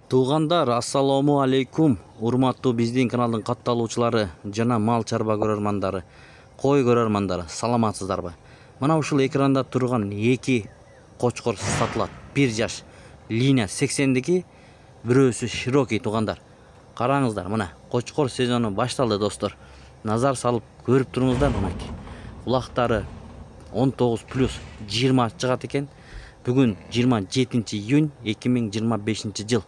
Туугандар, ассаламу алейкум. Урматтуу биздин каналдын катталуучулары жана мал чарба көрөрмандары, кой көрөрмандары, саламатсыздарбы? Мына ушул экранда турган эки кочкор сатылат. 1 жаш линия 80дики, бирөөсү широкий туугандар. Караңыздар, мына кочкор сезону башталды достор. Назар салып көрүп туруңуздар, мынакей. Улактары 19+20 чыгат экен. Бүгүн 27 июнь 2025 жыл.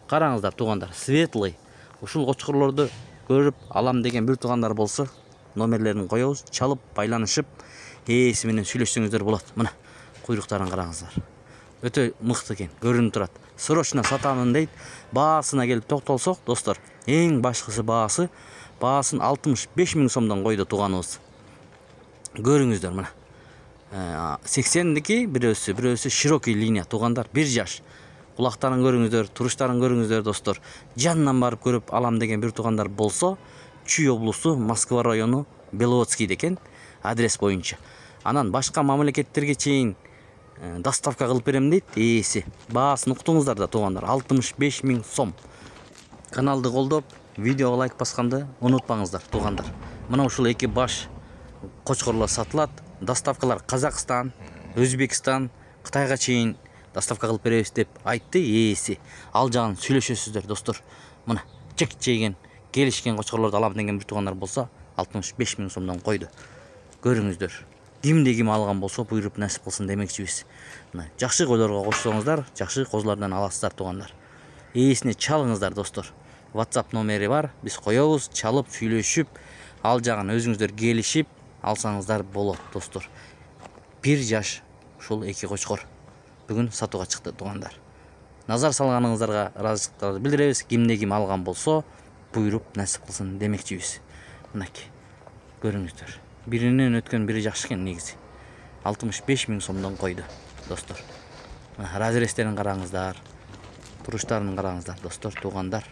Караңыздар туугандар, светлый. Ушул кочкорлорду көрүп алам деген бир туугандар болсо, номерлерин коебуз, чалып байланышып, ээси менен сүйлөшсөңүздөр болот. Мына куйруктарын караңыздар. Өтө мыкты экен, көрүнүп турат. Срочно сатамын дейт. Баасына келип токтолсок, достор, эң башкысы баасын 65 000 сомдон койду тууганыбыз. Көрүңүздөр мына. 80дики, бирөөсү широкий линия туугандар, 1 жаш. Кулактарын көрүңүздөр, туруштарын көрүңүздөр достор. Жанынан барып көрүп алам деген бир туугандар болсо, Чүй облусу, Москва району, Беловодский деген адрес боюнча. Анан башка мамлекеттерге чейин доставка кылып берем дейт ээси. Баасын уктуңуздар да туугандар, 65 000 сом. Каналды колдоп, видеого лайк басканды унутпаңыздар туугандар. Мына ушул эки баш кочкорлор сатылат. Доставкалар Казакстан, Өзбекстан, Кытайга чейин доставка кылып беребиз деп айтты ээси. Ал жагын сүйлөшөсүздөр достор. Мына чек чейген, келишкен кочкорлорду алам деген бир туугандар болсо, 65 000 сомдон койду. Көрүңүздөр. Кимде ким алган болсо, буйруп насип кылсын демекчибиз. Мына жакшы койлорго кошсоңуздар, жакшы козулардан аласыздар туугандар. Ээсине чалыңыздар достор. WhatsApp номери бар, биз коебуз, чалып сүйлөшүп, ал жагын өзүңүздөр келишип алсаңыздар болот достор. 1 жаш ушул эки кочкор бүгүн сатууга чыкты туугандар. Назар салганыңыздарга ыраазычылыктарды билдиребиз. Кимде ким алган болсо, буйруп насип кылсын демекчибиз. Мынакей. Көрүңүздөр. Биринен өткөн бири жакшы экен негизи. 65 000 сомдон койду достор. Разрестерин караңыздар. Туруштарын караңыздар достор, туугандар.